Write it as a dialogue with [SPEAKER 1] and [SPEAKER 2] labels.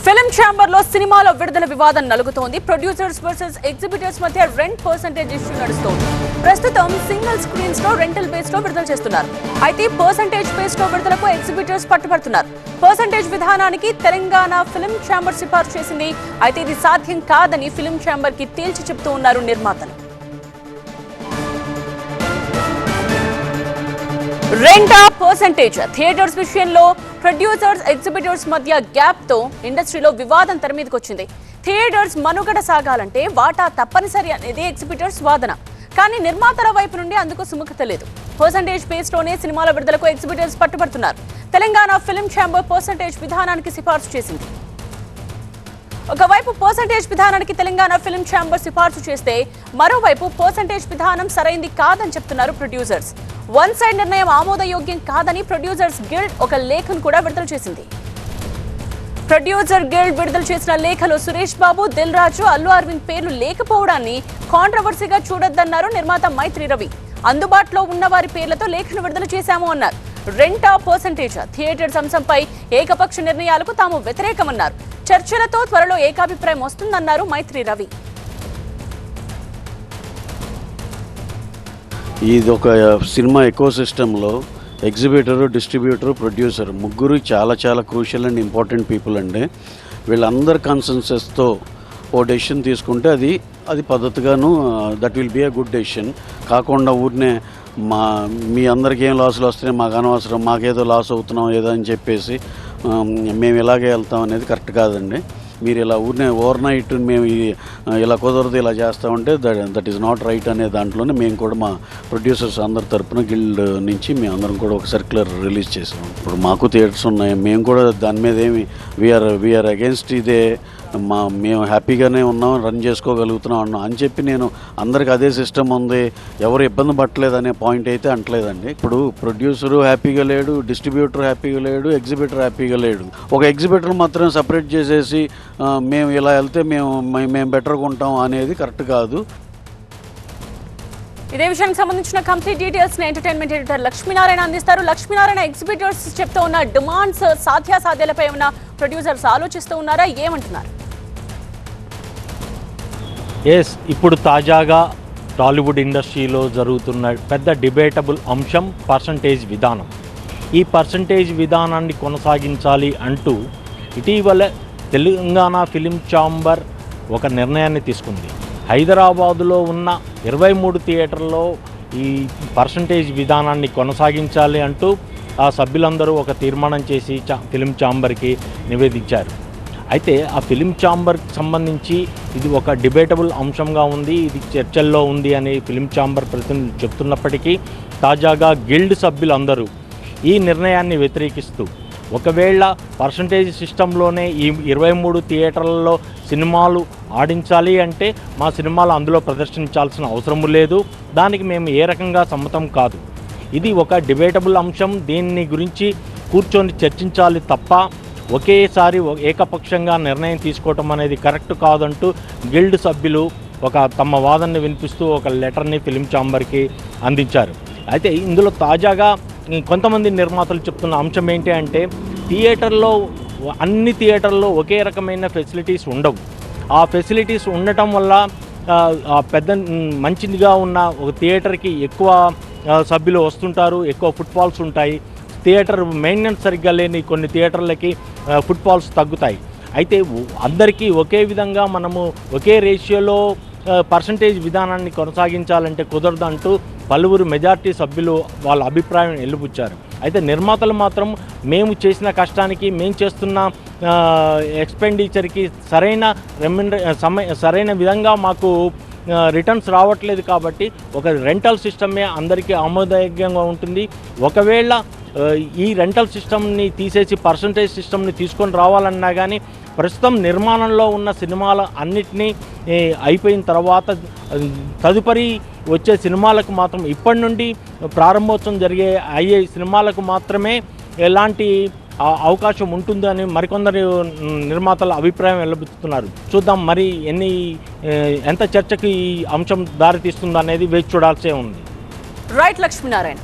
[SPEAKER 1] Film chamber లో సినిమాల విడుదల వివాదం నలుగుతోంది. ప్రొడ్యూసర్స్ వర్సెస్ ఎగ్జిబిటర్స్ మధ్య రెంట్ పర్సెంటేజ్ ఇష్యూ నడుస్తోంది. ప్రస్తుతం సింగిల్ స్క్రీన్స్ లో రెంటల్ బేస్ లో విడుదల చేస్తున్నారు. అయితే పర్సెంటేజ్ బేస్ లో విడుదలకు ఎగ్జిబిటర్స్ పట్టుబడుతున్నారు. పర్సెంటేజ్ విధానానికి తెలంగాణ ఫిల్మ్ ఛాంబర్ సిఫార్సు చేసింది. అయితే ఇది సాధ్యం కాదని ఫిల్మ్ ఛాంబర్ కి తేల్చి చెప్తూ ఉన్నారు నిర్మాతలు. రెంటా పర్సెంటేజ్ థియేటర్స్ విషయంలో ప్రొడ్యూసర్స్ ఎగ్జిబిటర్స్ మధ్య గ్యాప్ తో ఇండస్ట్రీలో వివాదం తెరమీదకి వచ్చింది. థియేటర్స్ మనుగడ సాగాలంటే వాటా తప్పనిసరి అనేది ఎగ్జిబిటర్స్ వాదన. కానీ నిర్మాతల వైపు నుండి అందుకు సుముఖత లేదు. పర్సెంటేజ్ బేస్ లోనే సినిమాల విడుదలకు ఎగ్జిబిటర్స్ పట్టుబడుతున్నారు. తెలంగాణ ఫిల్మ్ ఛాంబర్ పర్సెంటేజ్ విధానానికి సిఫార్సు చేసింది. ఒకవైపు పర్సెంటేజ్ విధానానికి తెలంగాణ ఫిల్మ్ ఛాంబర్ సిఫార్సు చేస్తే మరోవైపు పర్సెంటేజ్ విధానం సరైంది కాదని చెప్తున్నారు ప్రొడ్యూసర్స్. వన్ సైడ్ నిర్ణయం ఆమోదయోగ్యం కాదని ప్రొడ్యూసర్స్ గిల్డ్ ఒక లేఖను కూడా విడుదల చేసింది. ప్రొడ్యూసర్ గిల్డ్ విడుదల చేసిన లేఖలో సురేష్ బాబు, దిల్ రాజు, అల్లు అరవింద్ పేర్లు లేకపోవడాన్ని కాంట్రవర్సీగా చూడొద్దన్నారు నిర్మాత మైత్రి రవి. అందుబాటులో ఉన్న వారి పేర్లతో లేఖను విడుదల చేశాము అన్నారు. రెంటా పర్సెంటేజ్ థియేటర్స్ అంశంపై ఏకపక్ష నిర్ణయాలకు తాము వ్యతిరేకమన్నారు. చర్చలతో త్వరలో ఏకాభిప్రాయం వస్తుందన్నారు మైత్రి రవి.
[SPEAKER 2] ఇది ఒక సినిమా ఎకోసిస్టంలో ఎగ్జిబిటర్, డిస్ట్రిబ్యూటర్, ప్రొడ్యూసర్ ముగ్గురు చాలా క్రూషియల్ అండ్ ఇంపార్టెంట్ పీపుల్ అండి. వీళ్ళందరి కన్సెన్సస్తో ఓ డెసిషన్ తీసుకుంటే అది పద్ధతిగాను that will be a good decision. కాకుండా ఊరినే మీ అందరికీ ఏం లాసులు వస్తున్నాయి, మాకు అనవసరం, మాకేదో లాస్ అవుతున్నాం ఏదో అని చెప్పేసి మేము ఇలాగే వెళ్తాం అనేది కరెక్ట్ కాదండి. మీరు ఇలా ఊరినే ఓవర్ నైట్ మేము ఇలా కుదరదు ఇలా చేస్తామంటే దట్ ఈస్ నాట్ రైట్ అనే దాంట్లోనే మేము కూడా మా ప్రొడ్యూసర్స్ అందరి తరపున గిల్డ్ నుంచి మేము అందరం కూడా ఒక సర్క్యులర్ రిలీజ్ చేసాము. ఇప్పుడు మాకు థియేటర్స్ ఉన్నాయి, మేము కూడా దాని మీద ఏమి వీఆర్ అగేన్స్ట్ ఇదే, మేము హ్యాపీగానే ఉన్నాం, రన్ చేసుకోగలుగుతున్నాం అన్నాం అని చెప్పి నేను అందరికి అదే సిస్టమ్ ఉంది, ఎవరు ఇబ్బంది పట్టలేదు అనే పాయింట్ అయితే అంటలేదండి. ఇప్పుడు ప్రొడ్యూసరు హ్యాపీగా లేడు, డిస్ట్రిబ్యూటర్ హ్యాపీగా లేడు, ఎగ్జిబిటర్ హ్యాపీగా లేడు. ఒక ఎగ్జిబిటర్ మాత్రం సపరేట్ చేసేసి మేము ఇలా వెళ్తే మేము బెటర్గా ఉంటాం అనేది కరెక్ట్ కాదు.
[SPEAKER 1] ఇదే విషయానికి సంబంధించిన complete details entertainment editor Lakshminarayana అందిస్తారు. లక్ష్మీనారాయణ, ఎగ్జిబిటర్స్ చెప్తూ ఉన్న డిమాండ్స్ సాధ్యాసాధ్యాలపై ఉన్న ప్రొడ్యూసర్స్ ఆలోచిస్తూ ఉన్నారా, ఏమంటున్నారు?
[SPEAKER 3] ఇప్పుడు తాజాగా టాలీవుడ్ ఇండస్ట్రీలో జరుగుతున్న పెద్ద డిబేటబుల్ అంశం పర్సంటేజ్ విధానం. ఈ పర్సంటేజ్ విధానాన్ని కొనసాగించాలి అంటూ ఇటీవల తెలంగాణ ఫిలిం ఛాంబర్ ఒక నిర్ణయాన్ని తీసుకుంది. హైదరాబాదులో ఉన్న 23 థియేటర్లో ఈ పర్సంటేజ్ విధానాన్ని కొనసాగించాలి అంటూ ఆ సభ్యులందరూ ఒక తీర్మానం చేసి ఫిలిం ఛాంబర్కి నివేదించారు. అయితే ఆ ఫిలిం ఛాంబర్కి సంబంధించి ఇది ఒక డిబేటబుల్ అంశంగా ఉంది, ఇది చర్చల్లో ఉంది అని ఫిలిం ఛాంబర్ ప్రతినిధులు చెప్తున్నప్పటికీ తాజాగా గిల్డ్ సభ్యులందరూ ఈ నిర్ణయాన్ని వ్యతిరేకిస్తూ ఒకవేళ పర్సంటేజ్ సిస్టంలోనే ఈ 23 థియేటర్లలో సినిమాలు ఆడించాలి అంటే మా సినిమాలు అందులో ప్రదర్శించాల్సిన అవసరం లేదు, దానికి మేము ఏ రకంగా సమ్మతం కాదు. ఇది ఒక డిబేటబుల్ అంశం, దీన్ని గురించి కూర్చొని చర్చించాలి తప్ప ఒకేసారి ఏకపక్షంగా నిర్ణయం తీసుకోవటం అనేది కరెక్ట్ కాదంటూ గిల్డ్ సభ్యులు తమ వాదనని వినిపిస్తూ ఒక లెటర్ని ఫిలిం ఛాంబర్కి అందించారు. అయితే ఇందులో తాజాగా కొంతమంది నిర్మాతలు చెప్తున్న అంశం ఏంటి అంటే అన్ని థియేటర్లో ఒకే రకమైన ఫెసిలిటీస్ ఉండవు. ఆ ఫెసిలిటీస్ ఉండటం వల్ల పెద్ద మంచిగా ఉన్న ఒక థియేటర్కి ఎక్కువ సభ్యులు వస్తుంటారు, ఎక్కువ ఫుట్ఫాల్స్ ఉంటాయి. థియేటర్ మెయింటెనెన్స్ సరిగ్గా లేని కొన్ని థియేటర్లకి ఫుట్ఫాల్స్ తగ్గుతాయి. అయితే అందరికీ ఒకే విధంగా మనము ఒకే రేషియోలో పర్సంటేజ్ విధానాన్ని కొనసాగించాలంటే కుదరదంటూ పలువురు మెజార్టీ సభ్యులు వాళ్ళ అభిప్రాయం వెలిబుచ్చారు. అయితే నిర్మాతలు మాత్రం మేము చేసిన కష్టానికి, మేము చేస్తున్న ఎక్స్పెండిచర్కి సరైన విధంగా మాకు రిటర్న్స్ రావట్లేదు కాబట్టి ఒక రెంటల్ సిస్టమే అందరికీ ఆమోదయోగ్యంగా ఉంటుంది. ఒకవేళ ఈ రెంటల్ సిస్టమ్ని తీసేసి పర్సంటేజ్ సిస్టమ్ని తీసుకొని రావాలన్నా కానీ ప్రస్తుతం నిర్మాణంలో ఉన్న సినిమాల అన్నిటినీ అయిపోయిన తర్వాత తదుపరి వచ్చే సినిమాలకు మాత్రం ఇప్పటి నుండి ప్రారంభోత్సవం అయ్యే సినిమాలకు మాత్రమే ఎలాంటి అవకాశం ఉంటుందని మరికొందరు నిర్మాతల అభిప్రాయం వెల్లబుచ్చుతున్నారు. చూద్దాం మరి ఎంత చర్చకు ఈ అంశం దారితీస్తుందో అనేది వేచి చూడాల్సే ఉంది.
[SPEAKER 1] రైట్ లక్ష్మీనారాయణ.